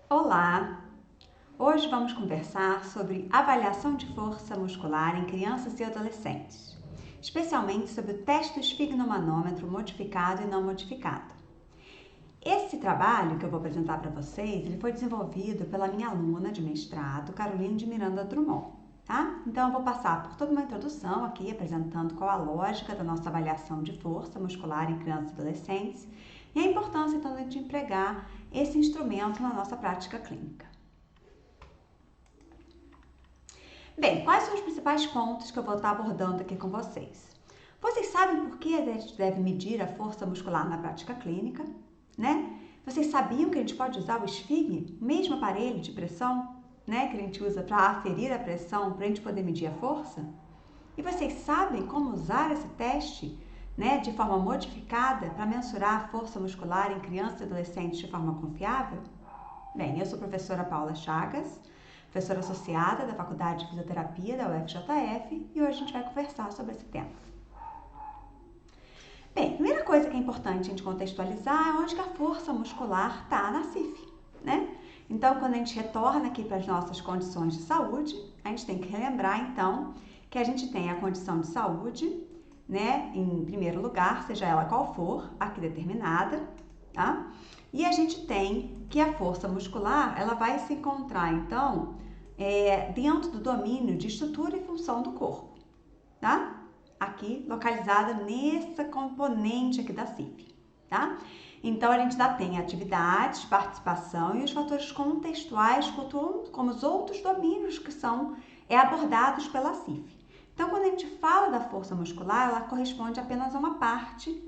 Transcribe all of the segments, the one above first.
Olá! Hoje vamos conversar sobre avaliação de força muscular em crianças e adolescentes, especialmente sobre o teste do esfigmomanômetro modificado e não modificado. Esse trabalho que eu vou apresentar para vocês, ele foi desenvolvido pela minha aluna de mestrado, Caroline de Miranda Drummond, tá? Então eu vou passar por toda uma introdução aqui, apresentando qual a lógica da nossa avaliação de força muscular em crianças e adolescentes e a importância então de empregar esse instrumento na nossa prática clínica. Bem, quais são os principais pontos que eu vou estar abordando aqui com vocês? Vocês sabem por que a gente deve medir a força muscular na prática clínica, né? Vocês sabiam que a gente pode usar o esfigme, o mesmo aparelho de pressão, né, que a gente usa para aferir a pressão, para a gente poder medir a força? E vocês sabem como usar esse teste, né, de forma modificada para mensurar a força muscular em crianças e adolescentes de forma confiável? Bem, eu sou a professora Paula Chagas, professora associada da Faculdade de Fisioterapia da UFJF e hoje a gente vai conversar sobre esse tema. Bem, a primeira coisa que é importante a gente contextualizar é onde que a força muscular está na CIF, né? Então, quando a gente retorna aqui para as nossas condições de saúde, a gente tem que relembrar, então, que a gente tem a condição de saúde, né, em primeiro lugar, seja ela qual for, aqui determinada, tá? E a gente tem que a força muscular, ela vai se encontrar, então, dentro do domínio de estrutura e função do corpo, tá? Aqui, localizada nessa componente aqui da CIF, tá? Então, a gente ainda tem atividades, participação e os fatores contextuais, como os outros domínios que são abordados pela CIF. Então, quando a gente fala da força muscular, ela corresponde apenas a uma parte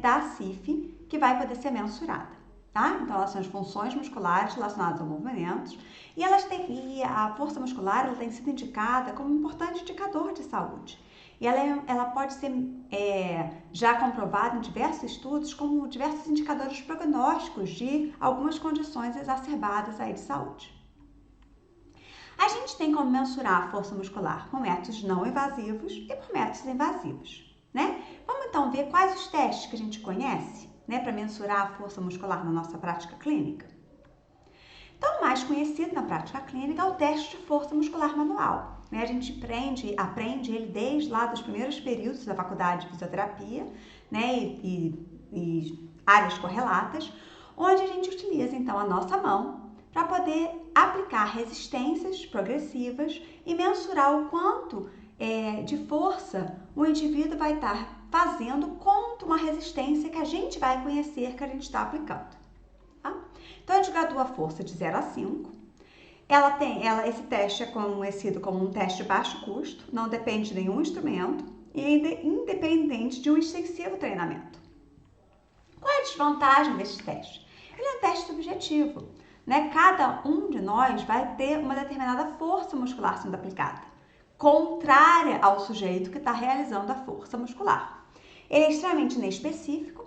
da CIF que vai poder ser mensurada, tá? Então, elas são as funções musculares relacionadas a movimentos e a força muscular ela tem sido indicada como um importante indicador de saúde. E ela pode ser já comprovada em diversos estudos como diversos indicadores prognósticos de algumas condições exacerbadas aí de saúde. A gente tem como mensurar a força muscular com métodos não invasivos e por métodos invasivos, né? Vamos então ver quais os testes que a gente conhece, né, para mensurar a força muscular na nossa prática clínica. Então, o mais conhecido na prática clínica é o teste de força muscular manual. A gente aprende ele desde lá dos primeiros períodos da faculdade de fisioterapia, né, e áreas correlatas, onde a gente utiliza então a nossa mão para poder aplicar resistências progressivas e mensurar o quanto de força o indivíduo vai estar fazendo contra uma resistência que a gente vai conhecer que a gente está aplicando. Tá? Então, a gente gradua a força de 0 a 5. Esse teste é conhecido como um teste de baixo custo, não depende de nenhum instrumento e é independente de um extensivo treinamento. Qual é a desvantagem desse teste? Ele é um teste subjetivo, né? Cada um de nós vai ter uma determinada força muscular sendo aplicada, contrária ao sujeito que está realizando a força muscular. Ele é extremamente inespecífico.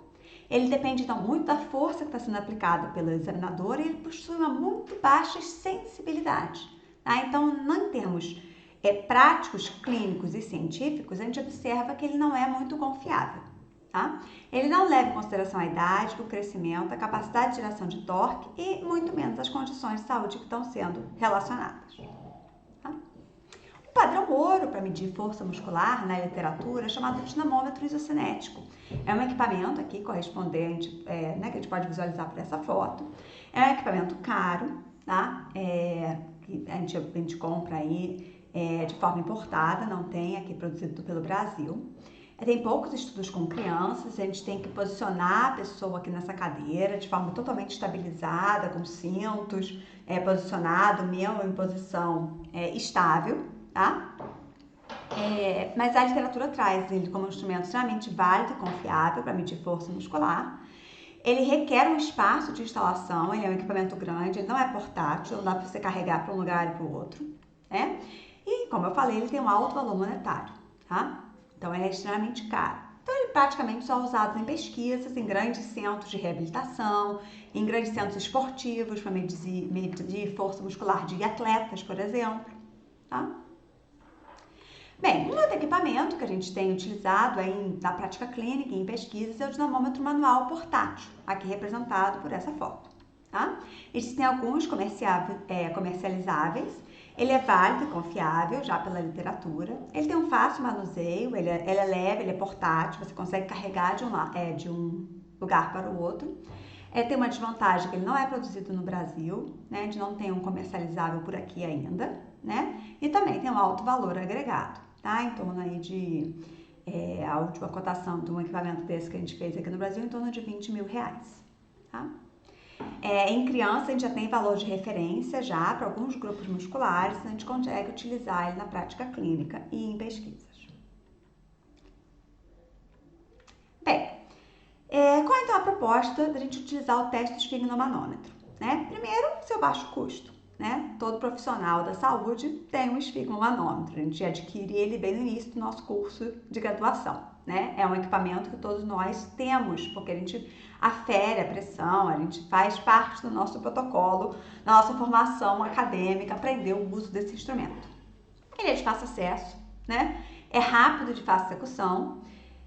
Ele depende então muito da força que está sendo aplicada pelo examinador e ele possui uma muito baixa sensibilidade. Tá? Então, em termos práticos, clínicos e científicos, a gente observa que ele não é muito confiável. Tá? Ele não leva em consideração a idade, o crescimento, a capacidade de geração de torque e muito menos as condições de saúde que estão sendo relacionadas. O padrão ouro para medir força muscular na literatura é chamado de dinamômetro isocinético. É um equipamento aqui correspondente, né, que a gente pode visualizar por essa foto. É um equipamento caro, tá? Que a gente compra aí de forma importada, não tem aqui produzido pelo Brasil. Tem poucos estudos com crianças, a gente tem que posicionar a pessoa aqui nessa cadeira de forma totalmente estabilizada, com cintos, posicionado, meu em posição estável, tá? Mas a literatura traz ele como um instrumento extremamente válido e confiável para medir força muscular. Ele requer um espaço de instalação, ele é um equipamento grande, ele não é portátil, não dá para você carregar para um lugar e para o outro, né? E, como eu falei, ele tem um alto valor monetário, tá? Então, ele é extremamente caro. Então, ele praticamente só é usado em pesquisas, em grandes centros de reabilitação, em grandes centros esportivos, para medir força muscular de atletas, por exemplo, tá? Bem, um outro equipamento que a gente tem utilizado aí na prática clínica e em pesquisas é o dinamômetro manual portátil, aqui representado por essa foto. tá? Existem alguns comercializáveis. Ele é válido e confiável já pela literatura. Ele tem um fácil manuseio, ele é leve, ele é portátil, você consegue carregar de um lugar para o outro. Tem uma desvantagem que ele não é produzido no Brasil, né? A gente não tem um comercializável por aqui ainda, né? E também tem um alto valor agregado, tá? Em torno aí de a última cotação de um equipamento desse que a gente fez aqui no Brasil, em torno de R$20 mil, tá? Em criança, a gente já tem valor de referência já para alguns grupos musculares, a gente consegue utilizar ele na prática clínica e em pesquisas. Bem, qual é então a proposta da gente utilizar o teste do esfigmomanômetro, né? Primeiro, seu baixo custo, né? Todo profissional da saúde tem um esfigmomanômetro, a gente adquire ele bem no início do nosso curso de graduação, né? É um equipamento que todos nós temos, porque a gente afere a pressão, a gente faz parte do nosso protocolo, da nossa formação acadêmica, aprender o uso desse instrumento. Ele é de fácil acesso, né? É rápido, de fácil execução,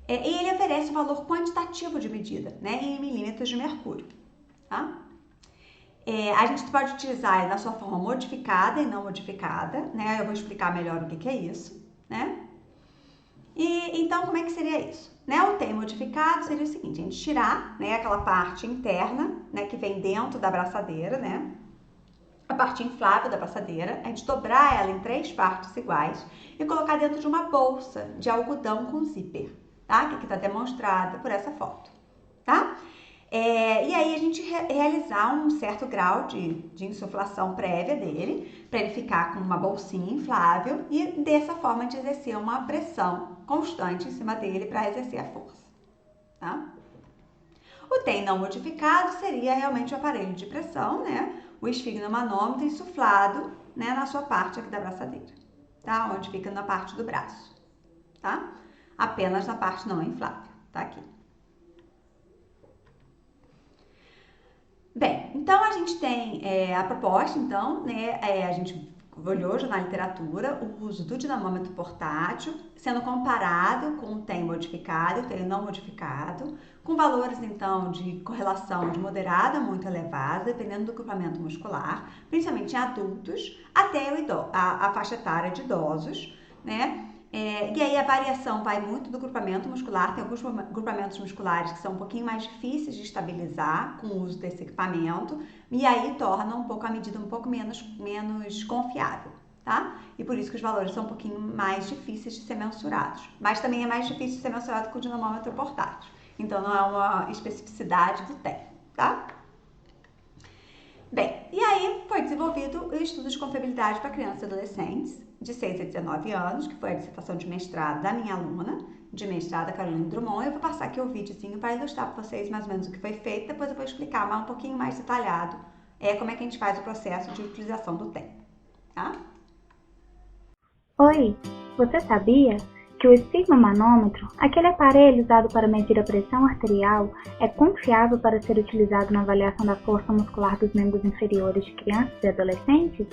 e ele oferece um valor quantitativo de medida, né? Em milímetros de mercúrio, tá? A gente pode utilizar ele na sua forma modificada e não modificada, né? Eu vou explicar melhor o que é isso, né? E então, como é que seria isso? Né? O TEM modificado seria o seguinte: a gente tirar, né, aquela parte interna, né, que vem dentro da braçadeira, né? A parte inflável da braçadeira, a gente dobrar ela em 3 partes iguais e colocar dentro de uma bolsa de algodão com zíper, tá? Que aqui está demonstrada por essa foto, tá? E aí a gente realizar um certo grau de insuflação prévia dele, para ele ficar com uma bolsinha inflável e dessa forma a gente exercer uma pressão constante em cima dele para exercer a força, tá? O TEM não modificado seria realmente o aparelho de pressão, né? O esfigmomanômetro insuflado, né, na sua parte aqui da braçadeira, tá? Onde fica na parte do braço, tá? Apenas na parte não inflável, tá aqui. Bem, então a gente tem a proposta, então, né, a gente olhou já na literatura o uso do dinamômetro portátil, sendo comparado com o TEM modificado e o TEM não modificado, com valores, então, de correlação de moderada a muito elevada, dependendo do grupamento muscular, principalmente em adultos, até a faixa etária de idosos, né? E aí a variação vai muito do grupamento muscular, tem alguns grupamentos musculares que são um pouquinho mais difíceis de estabilizar com o uso desse equipamento, e aí torna a medida um pouco menos confiável, tá? E por isso que os valores são um pouquinho mais difíceis de ser mensurados, mas também é mais difícil de ser mensurado com o dinamômetro portátil, então não é uma especificidade do TEM, tá? Bem, e aí foi desenvolvido o estudo de confiabilidade para crianças e adolescentes de 6 a 19 anos, que foi a dissertação de mestrado da minha aluna de mestrado, a Caroline Drummond. Eu vou passar aqui o videozinho para ilustrar para vocês mais ou menos o que foi feito, depois eu vou explicar um pouquinho mais detalhado como é que a gente faz o processo de utilização do TEM, tá? Oi, você sabia que o esfigmomanômetro, aquele aparelho usado para medir a pressão arterial, é confiável para ser utilizado na avaliação da força muscular dos membros inferiores de crianças e adolescentes?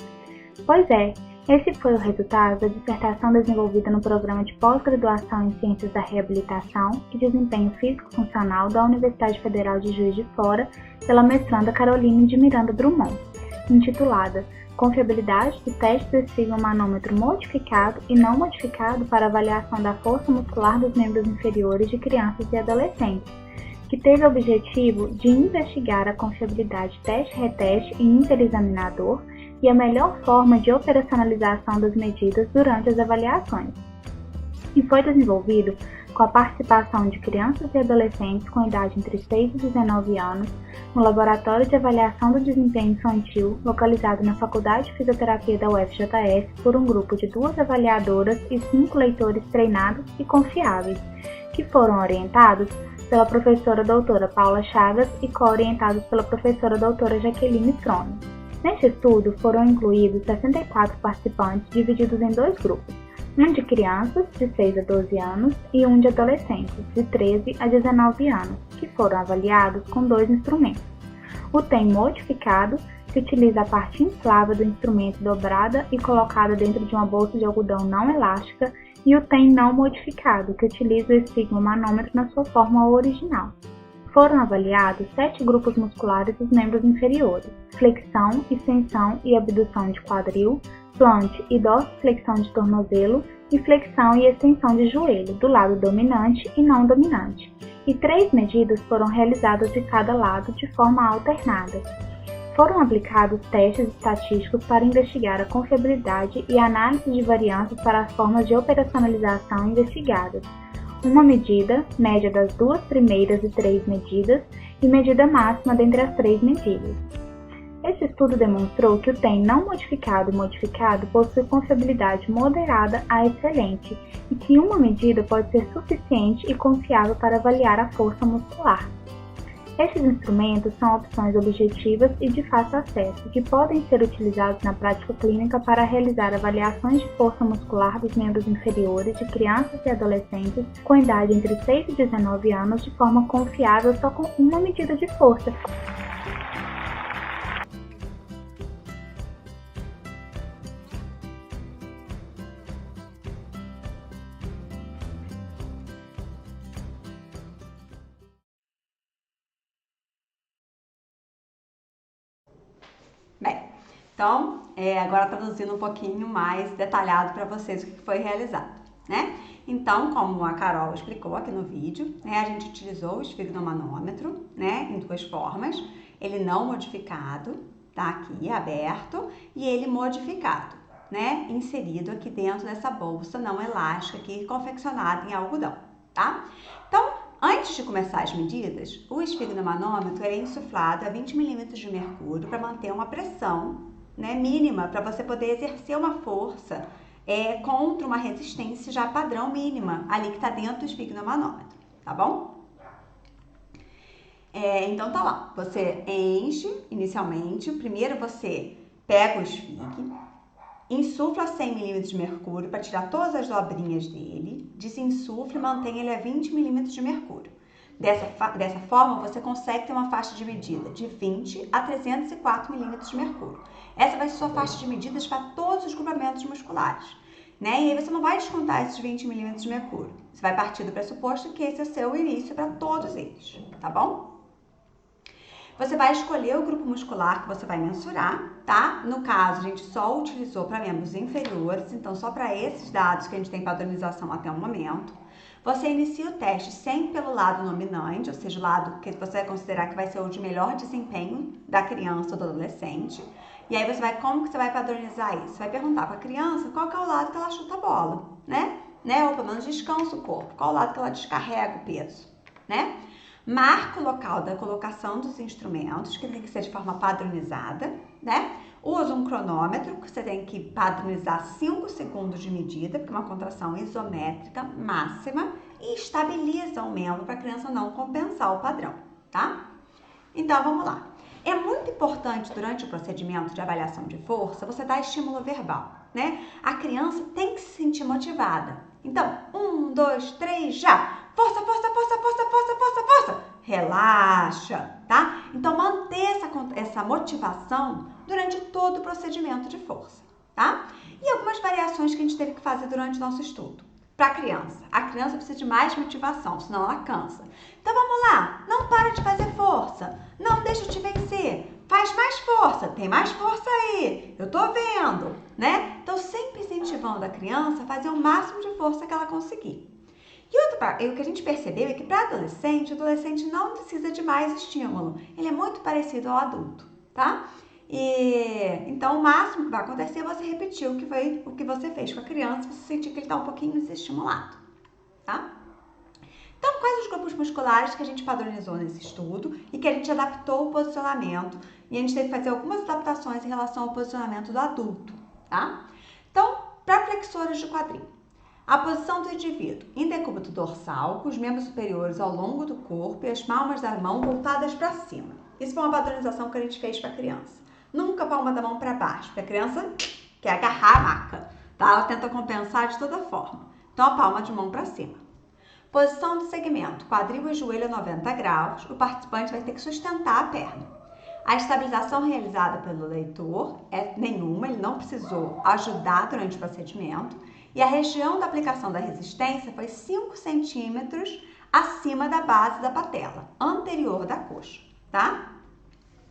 Pois é, esse foi o resultado da dissertação desenvolvida no Programa de Pós-Graduação em Ciências da Reabilitação e Desempenho Físico-Funcional da Universidade Federal de Juiz de Fora, pela mestranda Caroline de Miranda Drummond, intitulada Confiabilidade do teste do esfigmomanômetro modificado e não modificado para avaliação da força muscular dos membros inferiores de crianças e adolescentes, que teve o objetivo de investigar a confiabilidade teste-reteste e interexaminador e a melhor forma de operacionalização das medidas durante as avaliações. E foi desenvolvido com a participação de crianças e adolescentes com idade entre 6 e 19 anos no Laboratório de Avaliação do Desempenho Infantil, localizado na Faculdade de Fisioterapia da UFJF, por um grupo de 2 avaliadoras e 5 leitores treinados e confiáveis, que foram orientados pela professora doutora Paula Chagas e co-orientados pela professora doutora Jaqueline Strome. Neste estudo foram incluídos 64 participantes divididos em 2 grupos, um de crianças de 6 a 12 anos e um de adolescentes de 13 a 19 anos, que foram avaliados com 2 instrumentos. O TEM modificado, que utiliza a parte inflável do instrumento dobrada e colocada dentro de uma bolsa de algodão não elástica, e o TEM não modificado, que utiliza o esfigmomanômetro na sua forma original. Foram avaliados 7 grupos musculares dos membros inferiores: flexão, extensão e abdução de quadril, plante e dorsiflexão de tornozelo e flexão e extensão de joelho, do lado dominante e não dominante. E 3 medidas foram realizadas de cada lado de forma alternada. Foram aplicados testes estatísticos para investigar a confiabilidade e análise de variâncias para as formas de operacionalização investigadas. Uma medida, média das 2 primeiras e 3 medidas, e medida máxima dentre as 3 medidas. Esse estudo demonstrou que o TEM não modificado e modificado possui confiabilidade moderada a excelente e que uma medida pode ser suficiente e confiável para avaliar a força muscular. Estes instrumentos são opções objetivas e de fácil acesso, que podem ser utilizados na prática clínica para realizar avaliações de força muscular dos membros inferiores de crianças e adolescentes com idade entre 6 e 19 anos de forma confiável só com uma medida de força. Bem, então, agora traduzindo um pouquinho mais detalhado para vocês o que foi realizado, né? Então, como a Carol explicou aqui no vídeo, né, a gente utilizou o esfigmomanômetro, né, em 2 formas, ele não modificado, tá aqui aberto, e ele modificado, né, inserido aqui dentro dessa bolsa não elástica aqui, confeccionada em algodão, tá? Então, antes de começar as medidas, o esfigmomanômetro é insuflado a 20 milímetros de mercúrio para manter uma pressão, né, mínima para você poder exercer uma força contra uma resistência já padrão mínima, ali que está dentro do esfigmomanômetro, tá bom? Então tá lá, você enche inicialmente, primeiro você pega o esfig, insufla 100 ml de mercúrio para tirar todas as dobrinhas dele, desinsufla e mantém ele a 20 ml de mercúrio. Dessa forma, você consegue ter uma faixa de medida de 20 a 304 ml de mercúrio. Essa vai ser sua faixa de medidas para todos os grupamentos musculares, né? E aí você não vai descontar esses 20 ml de mercúrio. Você vai partir do pressuposto que esse é o seu início para todos eles, tá bom? Você vai escolher o grupo muscular que você vai mensurar, tá? No caso, a gente só utilizou para membros inferiores, então só para esses dados que a gente tem padronização até o momento. Você inicia o teste sempre pelo lado dominante, ou seja, o lado que você vai considerar que vai ser o de melhor desempenho da criança ou do adolescente. E aí como que você vai padronizar isso? Você vai perguntar para a criança qual que é o lado que ela chuta a bola, né? Ou pelo menos descansa o corpo, qual o lado que ela descarrega o peso, né? Marca o local da colocação dos instrumentos, que tem que ser de forma padronizada, né? Usa um cronômetro, que você tem que padronizar 5 segundos de medida, porque é uma contração isométrica máxima, e estabiliza o membro para a criança não compensar o padrão, tá? Então, vamos lá. É muito importante, durante o procedimento de avaliação de força, você dar estímulo verbal, né? A criança tem que se sentir motivada. Então, 1, 2, 3, já! Força, força, força, força, força, força, força! Relaxa, tá? Então, manter essa motivação durante todo o procedimento de força, tá? E algumas variações que a gente teve que fazer durante o nosso estudo. Para a criança precisa de mais motivação, senão ela cansa. Então, vamos lá, não para de fazer força, não deixa eu te vencer, faz mais força, tem mais força aí, eu tô vendo, né? Então, sempre incentivando a criança a fazer o máximo de força que ela conseguir. E o que a gente percebeu é que para o adolescente não precisa de mais estímulo. Ele é muito parecido ao adulto, tá? Então, o máximo que vai acontecer é você repetir o que você fez com a criança, você sentir que ele está um pouquinho desestimulado, tá? Então, quais os grupos musculares que a gente padronizou nesse estudo e que a gente adaptou o posicionamento e a gente teve que fazer algumas adaptações em relação ao posicionamento do adulto, tá? Então, para flexores de quadril. A posição do indivíduo em decúbito dorsal, com os membros superiores ao longo do corpo e as palmas da mão voltadas para cima. Isso foi uma padronização que a gente fez para a criança. Nunca a palma da mão para baixo, porque a criança quer agarrar a maca, tá? Ela tenta compensar de toda forma. Então, a palma de mão para cima. Posição do segmento, quadril e joelho a 90 graus, o participante vai ter que sustentar a perna. A estabilização realizada pelo leitor é nenhuma, ele não precisou ajudar durante o procedimento. E a região da aplicação da resistência foi 5 centímetros acima da base da patela, anterior da coxa, tá?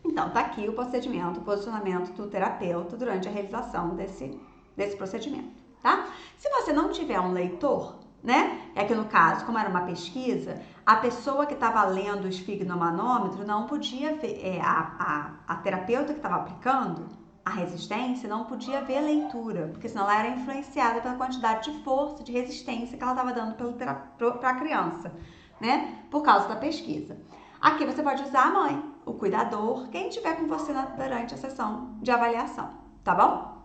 Então, tá aqui o procedimento, o posicionamento do terapeuta durante a realização desse procedimento, tá? Se você não tiver um leitor, né? É que no caso, como era uma pesquisa, a pessoa que estava lendo o esfigmomanômetro não podia ver, a terapeuta que estava aplicando a resistência não podia ver a leitura, porque senão ela era influenciada pela quantidade de força, de resistência que ela estava dando para a criança, né? Por causa da pesquisa. Aqui você pode usar a mãe, o cuidador, quem estiver com você durante a sessão de avaliação, tá bom?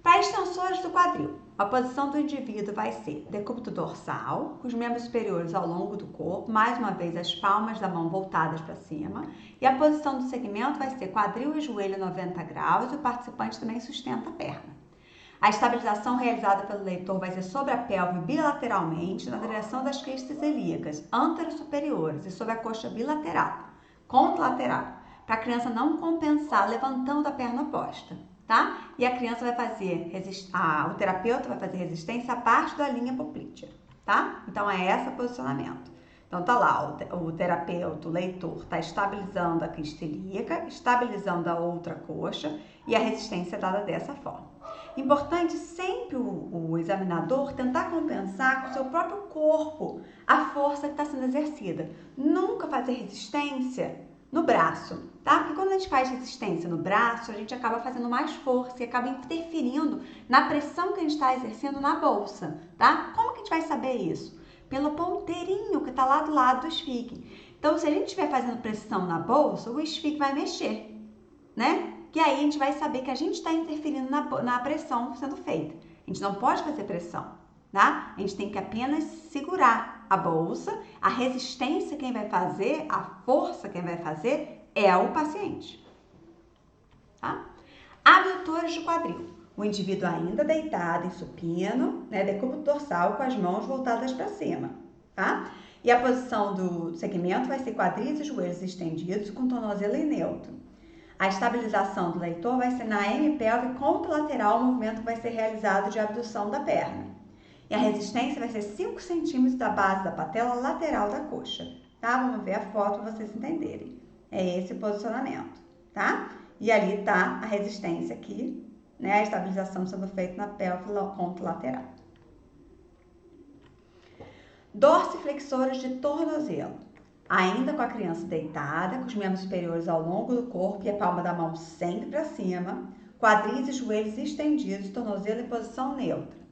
Para extensores do quadril, a posição do indivíduo vai ser decúbito dorsal, com os membros superiores ao longo do corpo, mais uma vez as palmas da mão voltadas para cima, e a posição do segmento vai ser quadril e joelho 90 graus, e o participante também sustenta a perna. A estabilização realizada pelo leitor vai ser sobre a pelve bilateralmente, na direção das cristas ilíacas, antero-superiores e sobre a coxa bilateral, contralateral, para a criança não compensar levantando a perna oposta. Tá? E a criança vai fazer, o terapeuta vai fazer resistência abaixo da linha poplítea, tá? Então, é esse o posicionamento. Então, tá lá, o terapeuta, o leitor, tá estabilizando a crista ilíaca, estabilizando a outra coxa e a resistência é dada dessa forma. Importante sempre o examinador tentar compensar com o seu próprio corpo a força que está sendo exercida. Nunca fazer resistência no braço, tá? Porque quando a gente faz resistência no braço, a gente acaba fazendo mais força e acaba interferindo na pressão que a gente está exercendo na bolsa, tá? Como que a gente vai saber isso? Pelo ponteirinho que está lá do lado do esfíncter. Então, se a gente estiver fazendo pressão na bolsa, o esfíncter vai mexer, né? E aí a gente vai saber que a gente está interferindo na pressão sendo feita. A gente não pode fazer pressão, tá? A gente tem que apenas segurar a bolsa, a resistência quem vai fazer, a força quem vai fazer é o paciente, tá? Abdutores de quadril. O indivíduo ainda deitado em supino, né, decúbito dorsal com as mãos voltadas para cima, tá? E a posição do segmento vai ser quadris e joelhos estendidos com tornozelo em neutro. A estabilização do leitor vai ser na hemipelve contralateral, o movimento vai ser realizado de abdução da perna. E a resistência vai ser 5 centímetros da base da patela lateral da coxa, tá? Vamos ver a foto para vocês entenderem. É esse o posicionamento, tá? E ali tá a resistência aqui, né? A estabilização sendo feita na pelve contralateral. Dorsiflexores de tornozelo. Ainda com a criança deitada, com os membros superiores ao longo do corpo e a palma da mão sempre para cima, quadris e joelhos estendidos, tornozelo em posição neutra.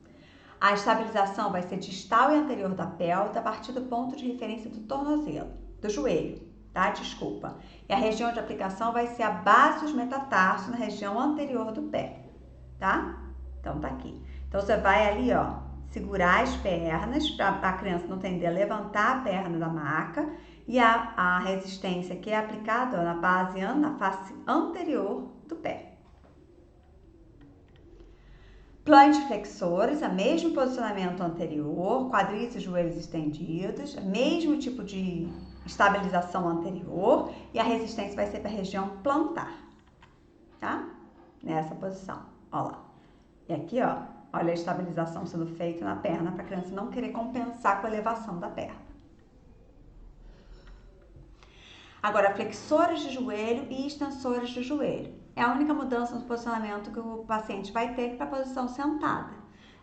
A estabilização vai ser distal e anterior da pelve, a partir do ponto de referência do tornozelo, do joelho, tá? Desculpa. E a região de aplicação vai ser a base dos metatarsos, na região anterior do pé, tá? Então, tá aqui. Então, você vai ali, ó, segurar as pernas para a criança não tender a levantar a perna da maca e a resistência que é aplicada ó, na face anterior do pé. Plantiflexores, o mesmo posicionamento anterior, quadris e joelhos estendidos, mesmo tipo de estabilização anterior e a resistência vai ser para a região plantar, tá? Nessa posição, ó lá. E aqui, ó, olha a estabilização sendo feita na perna para a criança não querer compensar com a elevação da perna. Agora, flexores de joelho e extensores de joelho. É a única mudança no posicionamento que o paciente vai ter para a posição sentada.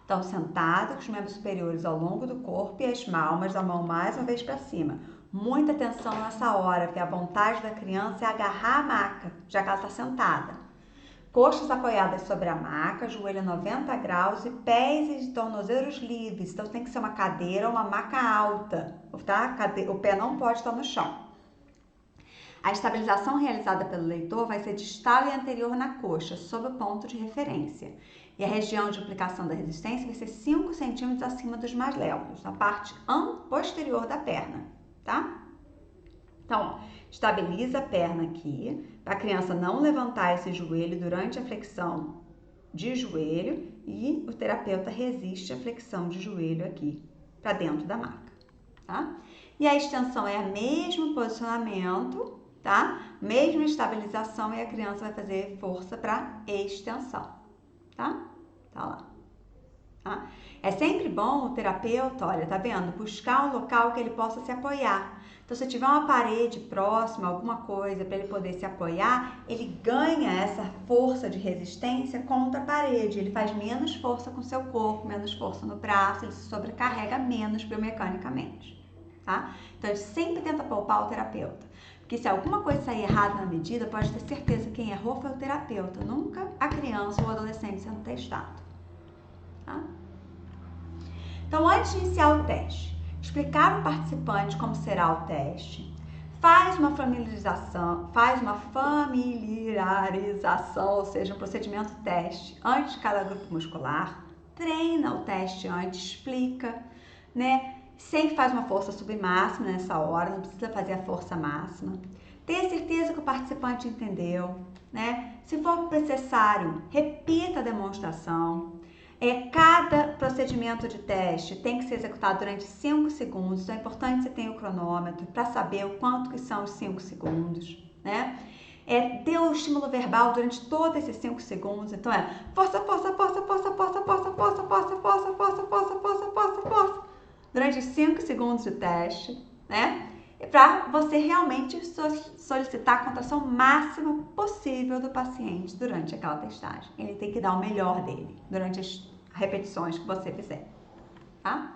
Então, sentado, com os membros superiores ao longo do corpo e as palmas da mão mais uma vez para cima. Muita atenção nessa hora, porque a vontade da criança é agarrar a maca, já que ela está sentada. Coxas apoiadas sobre a maca, joelho 90 graus e pés e tornozelos livres. Então, tem que ser uma cadeira ou uma maca alta, tá? O pé não pode estar no chão. A estabilização realizada pelo leitor vai ser distal e anterior na coxa, sob o ponto de referência. E a região de aplicação da resistência vai ser 5 centímetros acima dos malévolos, na parte posterior da perna, tá? Então, estabiliza a perna aqui, para a criança não levantar esse joelho durante a flexão de joelho e o terapeuta resiste à flexão de joelho aqui, para dentro da maca, tá? E a extensão é o mesmo posicionamento, tá? Mesma estabilização e a criança vai fazer força para extensão, tá? Tá lá. tá? É sempre bom o terapeuta, olha, tá vendo? Buscar um local que ele possa se apoiar. Então, se tiver uma parede próxima, alguma coisa para ele poder se apoiar, ele ganha essa força de resistência contra a parede. Ele faz menos força com o seu corpo, menos força no braço, ele se sobrecarrega menos biomecanicamente, tá? Então, a gente sempre tenta poupar o terapeuta. Porque se alguma coisa sair errada na medida, pode ter certeza que quem errou foi o terapeuta, nunca a criança ou o adolescente sendo testado, tá? Então, antes de iniciar o teste, explicar ao participante como será o teste, faz uma familiarização, ou seja, um procedimento teste antes de cada grupo muscular, treina o teste antes, explica, né? Sempre faz uma força submáxima nessa hora, não precisa fazer a força máxima. Tenha certeza que o participante entendeu, né? Se for necessário, repita a demonstração. Cada procedimento de teste tem que ser executado durante 5 segundos, então é importante que você tenha o cronômetro para saber o quanto que são os 5 segundos, né? Dê o estímulo verbal durante todos esses 5 segundos, então força, força, força, força, força, força, força, força, força, força, força, força, força, força, durante 5 segundos de teste, né? Para você realmente solicitar a contração máxima possível do paciente durante aquela testagem. Ele tem que dar o melhor dele durante as repetições que você fizer, tá?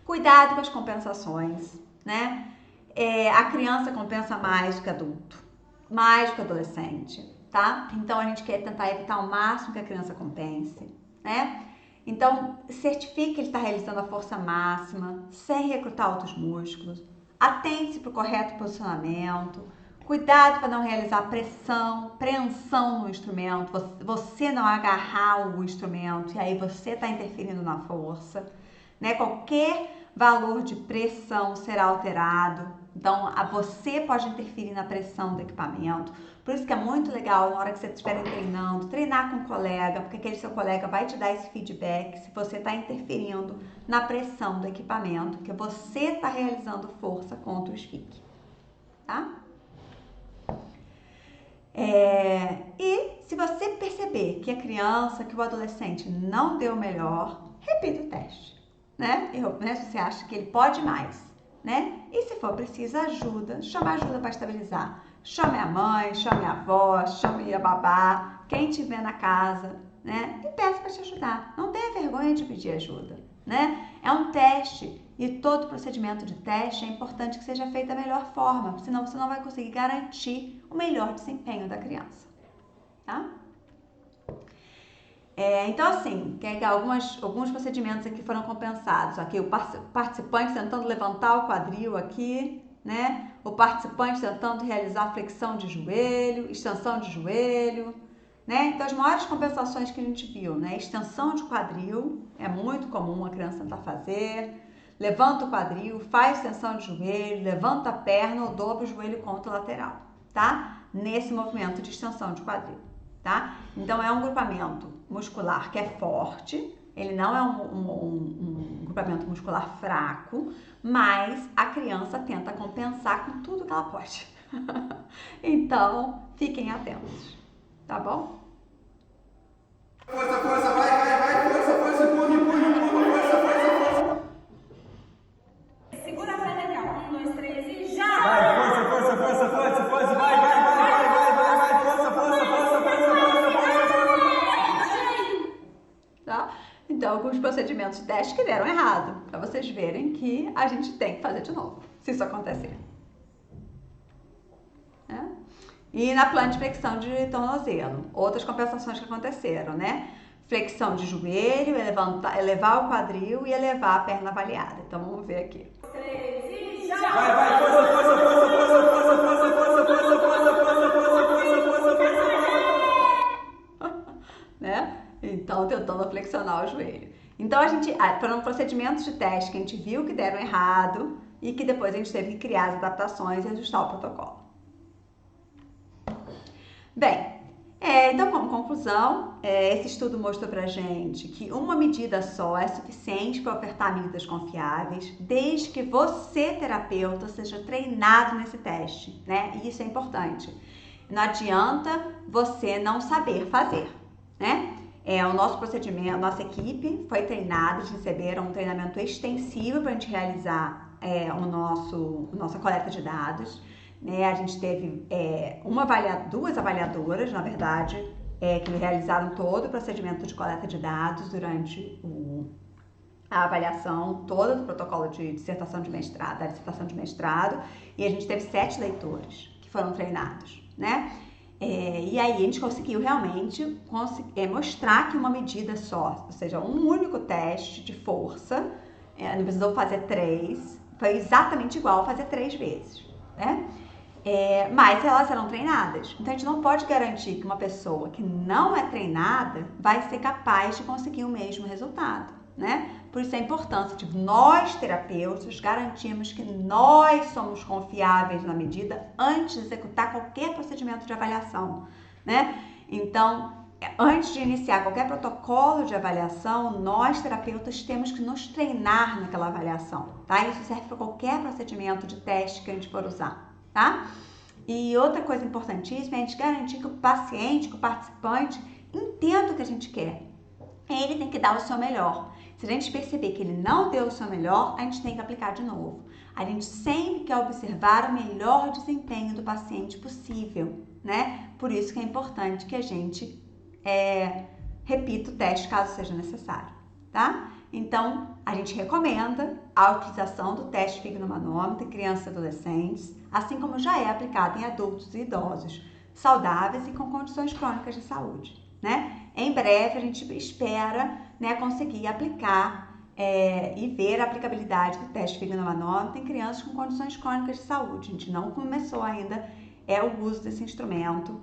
Cuidado com as compensações, né? A criança compensa mais do que adulto, mais do que adolescente, tá? Então, a gente quer tentar evitar ao máximo que a criança compense, né? Então, certifique que ele está realizando a força máxima, sem recrutar outros músculos. Atente-se para o correto posicionamento. Cuidado para não realizar preensão no instrumento. Você não agarrar o instrumento e aí você está interferindo na força, né? Qualquer valor de pressão será alterado. Então, você pode interferir na pressão do equipamento. Por isso que é muito legal, na hora que você estiver treinando, treinar com um colega, porque aquele seu colega vai te dar esse feedback se você está interferindo na pressão do equipamento, porque você está realizando força contra o esfique, tá? E se você perceber que a criança, que o adolescente não deu o melhor, repita o teste, né? Se você acha que ele pode mais, né? E se for preciso ajuda, chama ajuda para estabilizar. Chame a mãe, chame a avó, chame a babá, quem tiver na casa, né? E peça para te ajudar. Não tenha vergonha de pedir ajuda, né? É um teste e todo procedimento de teste é importante que seja feito da melhor forma, senão você não vai conseguir garantir o melhor desempenho da criança, tá? Então, assim, alguns procedimentos aqui foram compensados. Aqui o participante tentando levantar o quadril aqui, né? O participante tentando realizar flexão de joelho, extensão de joelho, né? Então, as maiores compensações que a gente viu, né? Extensão de quadril, é muito comum a criança tentar fazer. Levanta o quadril, faz extensão de joelho, levanta a perna ou dobra o joelho contra o lateral, tá? Nesse movimento de extensão de quadril, tá? Então, é um grupamento muscular que é forte, ele não é um grupamento muscular fraco, mas a criança tenta compensar com tudo que ela pode. Então, fiquem atentos, tá bom? Força, força, vai, força, força, empurra, força, força. Segura a frente aqui, ó. 1, 2, 3 e já! Vai, força, força, força, vai, força, Tá? Então, alguns procedimentos de teste que deram errado, para vocês verem que a gente tem que fazer de novo, se isso acontecer. E na plantiflexão de tornozelo, outras compensações que aconteceram, né? Flexão de joelho, elevar o quadril e elevar a perna avaliada. Então, vamos ver aqui. 3 e já! vai, Né? Então, tentando flexionar o joelho. Então, foram procedimentos de teste que a gente viu que deram errado e que depois a gente teve que criar as adaptações e ajustar o protocolo. Bem, então, como conclusão, esse estudo mostrou pra gente que uma medida só é suficiente para ofertar medidas confiáveis, desde que você, terapeuta, seja treinado nesse teste, né? E isso é importante. Não adianta você não saber fazer, né? O nosso procedimento, a nossa equipe foi treinada, eles receberam um treinamento extensivo para a gente realizar nossa coleta de dados. A gente teve duas avaliadoras, na verdade, que realizaram todo o procedimento de coleta de dados durante a avaliação toda do protocolo de dissertação de mestrado, da dissertação de mestrado, e a gente teve 7 leitores que foram treinados, né? E aí a gente conseguiu realmente mostrar que uma medida só, ou seja, um único teste de força, não precisou fazer 3, foi exatamente igual a fazer 3 vezes, né? Mas elas eram treinadas. Então a gente não pode garantir que uma pessoa que não é treinada vai ser capaz de conseguir o mesmo resultado, né? Por isso a importância de nós, terapeutas, garantirmos que nós somos confiáveis na medida antes de executar qualquer procedimento de avaliação, né? Então, antes de iniciar qualquer protocolo de avaliação, nós, terapeutas, temos que nos treinar naquela avaliação, tá? Isso serve para qualquer procedimento de teste que a gente for usar, tá? E outra coisa importantíssima é a gente garantir que o paciente, que o participante, entenda o que a gente quer. Ele tem que dar o seu melhor. Se a gente perceber que ele não deu o seu melhor, a gente tem que aplicar de novo. A gente sempre quer observar o melhor desempenho do paciente possível, né? Por isso que é importante que a gente repita o teste caso seja necessário, tá? Então, a gente recomenda a utilização do teste fignomanômetro em crianças e adolescentes, assim como já é aplicado em adultos e idosos saudáveis e com condições crônicas de saúde, né? Em breve, a gente espera, né, conseguir aplicar e ver a aplicabilidade do teste fignomanômetro em crianças com condições crônicas de saúde. A gente não começou ainda o uso desse instrumento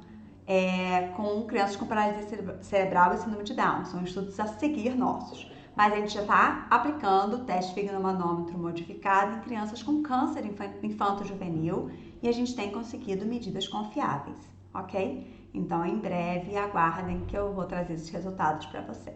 com crianças com paralisia cerebral e síndrome de Down. São estudos a seguir nossos. Mas a gente já está aplicando o teste fignomanômetro modificado em crianças com câncer infanto-juvenil e a gente tem conseguido medidas confiáveis, ok? Então, em breve, aguardem que eu vou trazer esses resultados para vocês.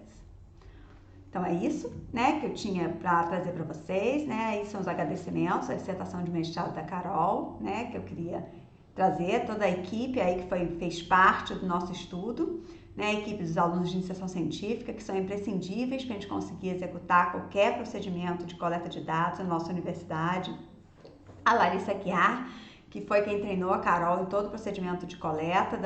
Então, é isso, né, que eu tinha para trazer para vocês, né? Aí são os agradecimentos, a dissertação de mestrado da Carol, né, que eu queria trazer, toda a equipe aí que fez parte do nosso estudo, né, a equipe dos alunos de iniciação científica, que são imprescindíveis para a gente conseguir executar qualquer procedimento de coleta de dados na nossa universidade. A Larissa Guiar, que foi quem treinou a Carol em todo o procedimento de coleta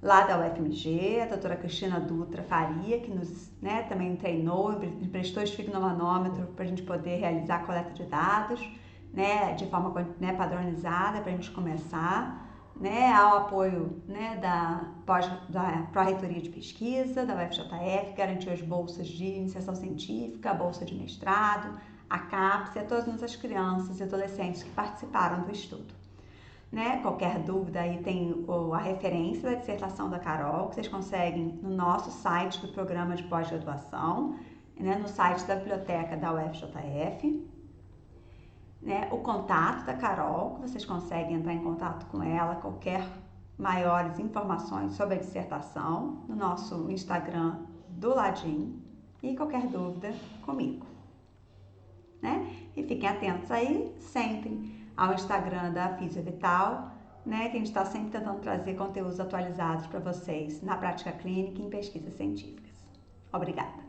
lá da UFMG, a doutora Cristina Dutra Faria, que nos também treinou, emprestou esse fignomanômetro para a gente poder realizar a coleta de dados, né, de forma padronizada para a gente começar, né, ao apoio, né, da Pró-Reitoria de Pesquisa, da UFJF, que garantiu as bolsas de iniciação científica, a bolsa de mestrado, a CAPES e a todas as crianças e adolescentes que participaram do estudo. Né? Qualquer dúvida aí tem a referência da dissertação da Carol, que vocês conseguem no nosso site do programa de pós-graduação, né? No site da biblioteca da UFJF. Né? O contato da Carol, que vocês conseguem entrar em contato com ela, qualquer maiores informações sobre a dissertação, no nosso Instagram do ladinho, e qualquer dúvida comigo. Né? E fiquem atentos aí sempre ao Instagram da Fisiovital, né, que a gente está sempre tentando trazer conteúdos atualizados para vocês na prática clínica e em pesquisas científicas. Obrigada!